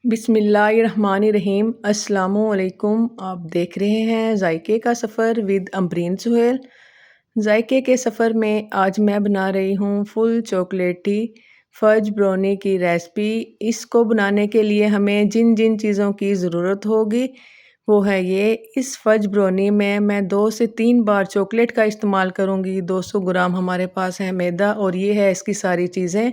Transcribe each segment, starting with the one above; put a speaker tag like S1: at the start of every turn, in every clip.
S1: बिस्मिल्लाहिर्रहमानिर्रहीम। अस्सलामुअलैकुम। आप देख रहे हैं जायके का सफ़र विद अम्बरीन सुहेल। जायके के सफ़र में आज मैं बना रही हूँ फुल चॉकलेटी फज ब्राउनी की रेसिपी। इसको बनाने के लिए हमें जिन जिन चीज़ों की ज़रूरत होगी वो है ये। इस फज ब्राउनी में मैं 2 से 3 बार चॉकलेट का इस्तेमाल करूँगी। 200 ग्राम हमारे पास है मैदा और ये है इसकी सारी चीज़ें।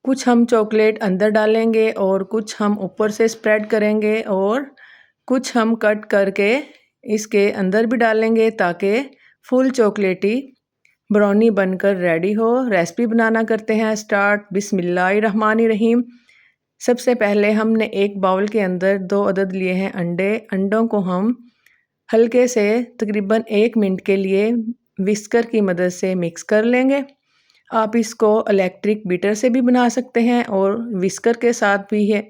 S1: कुछ हम चॉकलेट अंदर डालेंगे और कुछ हम ऊपर से स्प्रेड करेंगे और कुछ हम कट करके इसके अंदर भी डालेंगे ताकि फुल चॉकलेटी ब्राउनी बनकर रेडी हो। रेसिपी बनाना करते हैं स्टार्ट। बिस्मिल्लाहिर्रहमानिर्रहीम। सबसे पहले हमने एक बाउल के अंदर 2 अदद लिए हैं अंडे। अंडों को हम हल्के से तकरीबन 1 मिनट के लिए विस्कर की मदद से मिक्स कर लेंगे। आप इसको इलेक्ट्रिक बीटर से भी बना सकते हैं और विस्कर के साथ भी है।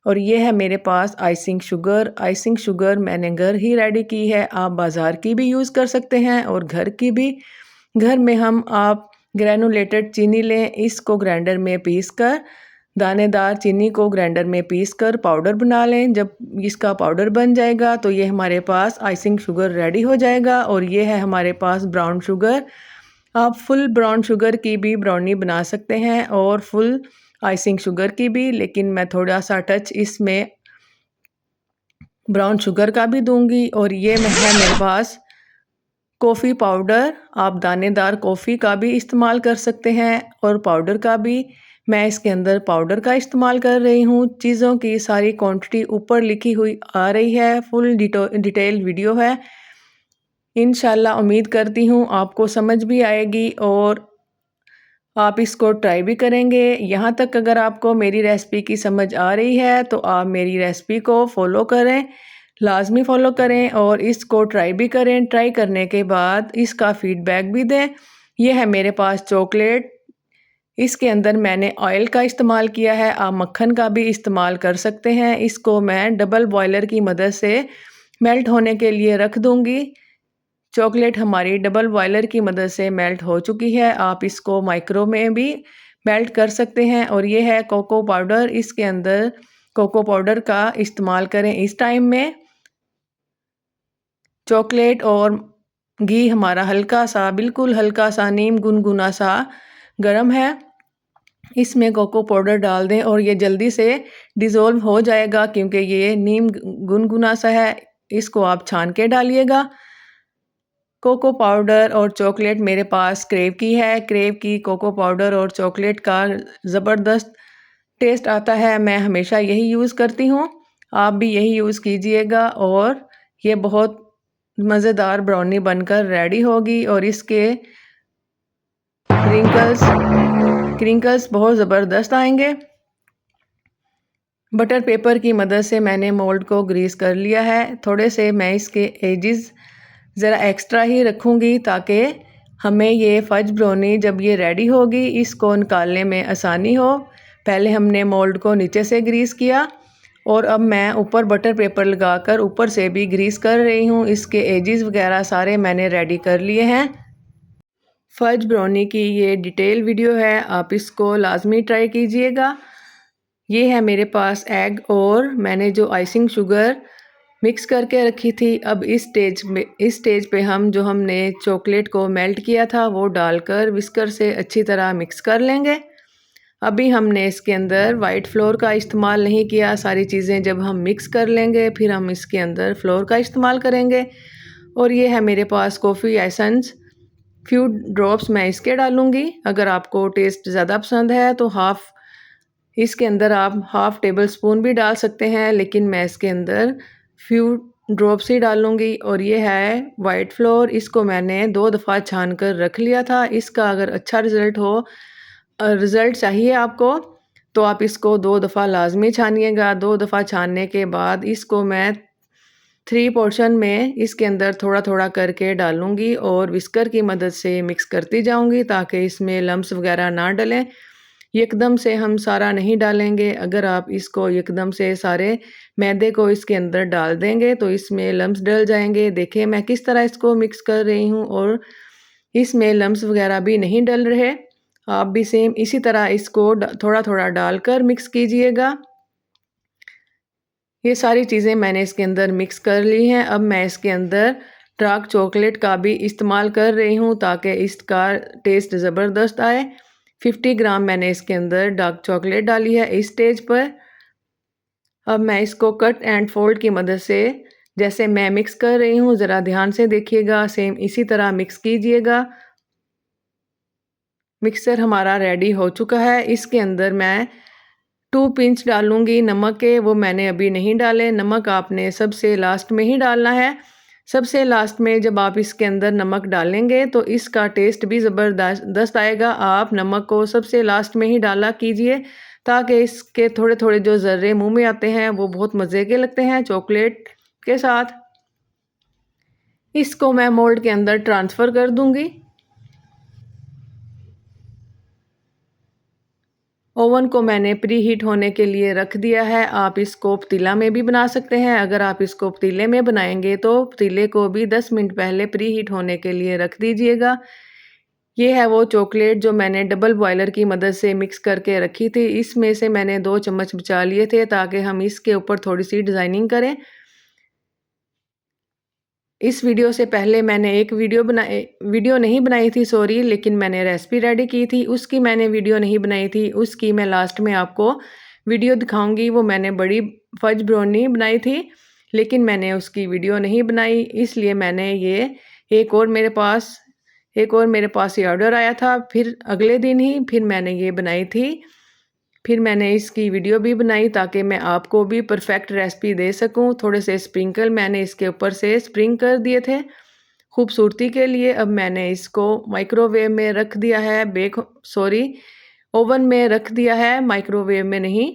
S1: और ये है मेरे पास आइसिंग शुगर। आइसिंग शुगर मैंने घर ही रेडी की है। आप बाज़ार की भी यूज़ कर सकते हैं और घर की भी। घर में हम आप ग्रैनुलेटेड चीनी लें, इसको ग्राइंडर में पीस कर दानेदार चीनी को ग्राइंडर में पीस कर पाउडर बना लें। जब इसका पाउडर बन जाएगा तो ये हमारे पास आइसिंग शुगर रेडी हो जाएगा। और ये है हमारे पास ब्राउन शुगर। आप फुल ब्राउन शुगर की भी ब्राउनी बना सकते हैं और फुल आइसिंग शुगर की भी, लेकिन मैं थोड़ा सा टच इसमें ब्राउन शुगर का भी दूंगी। और ये है मेरे पास कॉफ़ी पाउडर। आप दानेदार कॉफ़ी का भी इस्तेमाल कर सकते हैं और पाउडर का भी। मैं इसके अंदर पाउडर का इस्तेमाल कर रही हूँ। चीज़ों की सारी क्वांटिटी ऊपर लिखी हुई आ रही है। फुल डिटेल वीडियो है। इंशाल्लाह उम्मीद करती हूँ आपको समझ भी आएगी और आप इसको ट्राई भी करेंगे। यहाँ तक अगर आपको मेरी रेसिपी की समझ आ रही है तो आप मेरी रेसिपी को फॉलो करें, लाजमी फॉलो करें और इसको ट्राई भी करें। ट्राई करने के बाद इसका फीडबैक भी दें। यह है मेरे पास चॉकलेट। इसके अंदर मैंने ऑयल का इस्तेमाल किया है। आप मक्खन का भी इस्तेमाल कर सकते हैं। इसको मैं डबल बॉयलर की मदद से मेल्ट होने के लिए रख दूँगी। चॉकलेट हमारी डबल बॉयलर की मदद से मेल्ट हो चुकी है। आप इसको माइक्रो में भी मेल्ट कर सकते हैं। और ये है कोको पाउडर। इसके अंदर कोको पाउडर का इस्तेमाल करें इस टाइम में। चॉकलेट और घी हमारा हल्का सा, बिल्कुल हल्का सा नीम गुनगुना सा गर्म है। इसमें कोको पाउडर डाल दें और ये जल्दी से डिज़ोल्व हो जाएगा क्योंकि ये नीम गुनगुना सा है। इसको आप छान के डालिएगा। कोको पाउडर और चॉकलेट मेरे पास क्रेव की है। क्रेव की कोको पाउडर और चॉकलेट का ज़बरदस्त टेस्ट आता है। मैं हमेशा यही यूज़ करती हूँ। आप भी यही यूज़ कीजिएगा और ये बहुत मज़ेदार ब्राउनी बनकर रेडी होगी। और इसके क्रिंकल्स बहुत ज़बरदस्त आएंगे। बटर पेपर की मदद से मैंने मोल्ड को ग्रीस कर लिया है। थोड़े से मैं इसके एजेस ज़रा एक्स्ट्रा ही रखूँगी ताकि हमें ये फज ब्राउनी जब ये रेडी होगी इसको निकालने में आसानी हो। पहले हमने मोल्ड को नीचे से ग्रीस किया और अब मैं ऊपर बटर पेपर लगाकर ऊपर से भी ग्रीस कर रही हूँ। इसके एजेस वगैरह सारे मैंने रेडी कर लिए हैं। फज ब्राउनी की ये डिटेल वीडियो है। आप इसको लाजमी ट्राई कीजिएगा। ये है मेरे पास एग और मैंने जो आइसिंग शुगर मिक्स करके रखी थी। अब इस स्टेज पे हम जो हमने चॉकलेट को मेल्ट किया था वो डालकर विस्कर से अच्छी तरह मिक्स कर लेंगे। अभी हमने इसके अंदर वाइट फ्लोर का इस्तेमाल नहीं किया। सारी चीज़ें जब हम मिक्स कर लेंगे फिर हम इसके अंदर फ्लोर का इस्तेमाल करेंगे। और ये है मेरे पास कॉफ़ी एसेंस। फ्यू ड्रॉप्स मैं इसके डालूँगी। अगर आपको टेस्ट ज़्यादा पसंद है तो इसके अंदर आप हाफ़ टेबल स्पून भी डाल सकते हैं, लेकिन मैं इसके अंदर फ्यू ड्रॉप्स ही डालूँगी। और ये है वाइट फ्लोर। इसको मैंने 2 दफ़ा छान कर रख लिया था। इसका अगर अच्छा रिज़ल्ट चाहिए आपको तो आप इसको 2 दफ़ा लाजमी छानिएगा। 2 दफ़ा छानने के बाद इसको मैं 3 पोर्शन में इसके अंदर थोड़ा थोड़ा करके डालूँगी और विस्कर की मदद से मिक्स करती जाऊँगी ताकि इसमें लम्स वगैरह ना डलें। एकदम से हम सारा नहीं डालेंगे। अगर आप इसको एकदम से सारे मैदे को इसके अंदर डाल देंगे तो इसमें लम्स डल जाएंगे। देखिए मैं किस तरह इसको मिक्स कर रही हूँ और इसमें लम्स वगैरह भी नहीं डल रहे। आप भी सेम इसी तरह इसको थोड़ा थोड़ा डालकर मिक्स कीजिएगा। ये सारी चीज़ें मैंने इसके अंदर मिक्स कर ली हैं। अब मैं इसके अंदर डार्क चॉकलेट का भी इस्तेमाल कर रही हूँ ताकि इसका टेस्ट ज़बरदस्त आए। 50 ग्राम मैंने इसके अंदर डार्क चॉकलेट डाली है इस स्टेज पर। अब मैं इसको कट एंड फोल्ड की मदद से जैसे मैं मिक्स कर रही हूँ ज़रा ध्यान से देखिएगा, सेम इसी तरह मिक्स कीजिएगा। मिक्सचर हमारा रेडी हो चुका है। इसके अंदर मैं 2 पिंच डालूँगी नमक के, वो मैंने अभी नहीं डाले। नमक आपने सबसे लास्ट में ही डालना है। सबसे लास्ट में जब आप इसके अंदर नमक डालेंगे तो इसका टेस्ट भी ज़बरदस्त आएगा। आप नमक को सबसे लास्ट में ही डाला कीजिए ताकि इसके थोड़े-थोड़े जो ज़र्रे मुँह में आते हैं वो बहुत मज़े के लगते हैं चॉकलेट के साथ। इसको मैं मोल्ड के अंदर ट्रांसफ़र कर दूँगी। ओवन को मैंने प्री हीट होने के लिए रख दिया है। आप इसको पतीला में भी बना सकते हैं। अगर आप इसको पतीले में बनाएंगे तो पतीले को भी 10 मिनट पहले प्री हीट होने के लिए रख दीजिएगा। ये है वो चॉकलेट जो मैंने डबल बॉयलर की मदद से मिक्स करके रखी थी। इसमें से मैंने 2 चम्मच बचा लिए थे ताकि हम इसके ऊपर थोड़ी सी डिज़ाइनिंग करें। इस वीडियो से पहले मैंने एक वीडियो नहीं बनाई थी सॉरी, लेकिन मैंने रेसिपी रेडी की थी, उसकी मैंने वीडियो नहीं बनाई थी। उसकी मैं लास्ट में आपको वीडियो दिखाऊंगी। वो मैंने बड़ी फज ब्राउनी बनाई थी, लेकिन मैंने उसकी वीडियो नहीं बनाई, इसलिए मैंने ये एक और मेरे पास ये ऑर्डर आया था। फिर अगले दिन ही फिर मैंने ये बनाई थी। फिर मैंने इसकी वीडियो भी बनाई ताकि मैं आपको भी परफेक्ट रेसिपी दे सकूं। थोड़े से स्प्रिंकल मैंने इसके ऊपर से स्प्रिंग कर दिए थे खूबसूरती के लिए। अब मैंने इसको माइक्रोवेव में रख दिया है ओवन में रख दिया है, माइक्रोवेव में नहीं,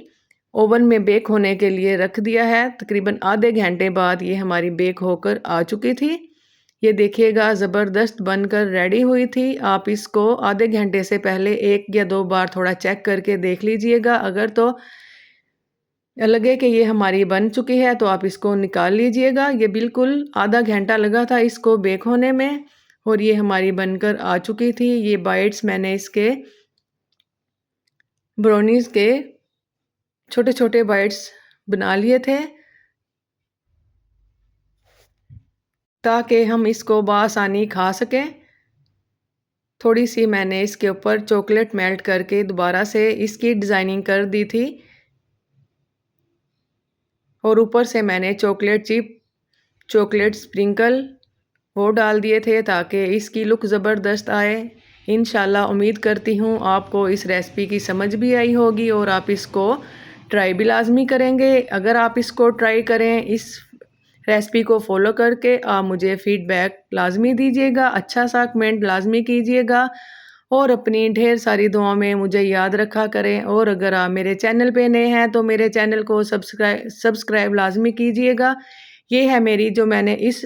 S1: ओवन में बेक होने के लिए रख दिया है। तकरीबन आधे घंटे बाद ये हमारी बेक होकर आ चुकी थी। ये देखिएगा ज़बरदस्त बनकर रेडी हुई थी। आप इसको आधे घंटे से पहले 1 या 2 बार थोड़ा चेक करके देख लीजिएगा। अगर तो लगे कि ये हमारी बन चुकी है तो आप इसको निकाल लीजिएगा। ये बिल्कुल आधा घंटा लगा था इसको बेक होने में और ये हमारी बनकर आ चुकी थी। ये बाइट्स मैंने इसके ब्राउनीज़ के छोटे-छोटे बाइट्स बना लिए थे ताकि हम इसको बआसानी खा सकें। थोड़ी सी मैंने इसके ऊपर चॉकलेट मेल्ट करके दोबारा से इसकी डिज़ाइनिंग कर दी थी और ऊपर से मैंने चॉकलेट चिप, चॉकलेट स्प्रिंकल वो डाल दिए थे ताकि इसकी लुक ज़बरदस्त आए। इंशाल्लाह उम्मीद करती हूँ आपको इस रेसिपी की समझ भी आई होगी और आप इसको ट्राई भी लाजमी करेंगे। अगर आप इसको ट्राई करें, इस रेसिपी को फॉलो करके, आप मुझे फ़ीडबैक लाजमी दीजिएगा, अच्छा सा कमेंट लाजमी कीजिएगा और अपनी ढेर सारी दुआओं में मुझे याद रखा करें। और अगर आप मेरे चैनल पे नए हैं तो मेरे चैनल को सब्सक्राइब लाजमी कीजिएगा। ये है मेरी जो मैंने इस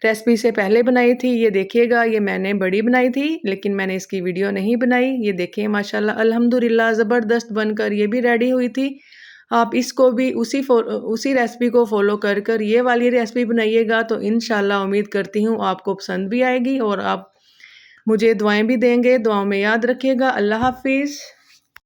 S1: रेसिपी से पहले बनाई थी, ये देखिएगा, ये मैंने बड़ी बनाई थी लेकिन मैंने इसकी वीडियो नहीं बनाई। ये देखिए माशाल्लाह अल्हम्दुलिल्लाह ज़बरदस्त बनकर ये भी रेडी हुई थी। आप इसको भी उसी रेसिपी को फॉलो कर ये वाली रेसिपी बनाइएगा तो इंशाल्लाह उम्मीद करती हूँ आपको पसंद भी आएगी और आप मुझे दुआएं भी देंगे। दुआओं में याद रखिएगा। अल्लाह हाफिज़।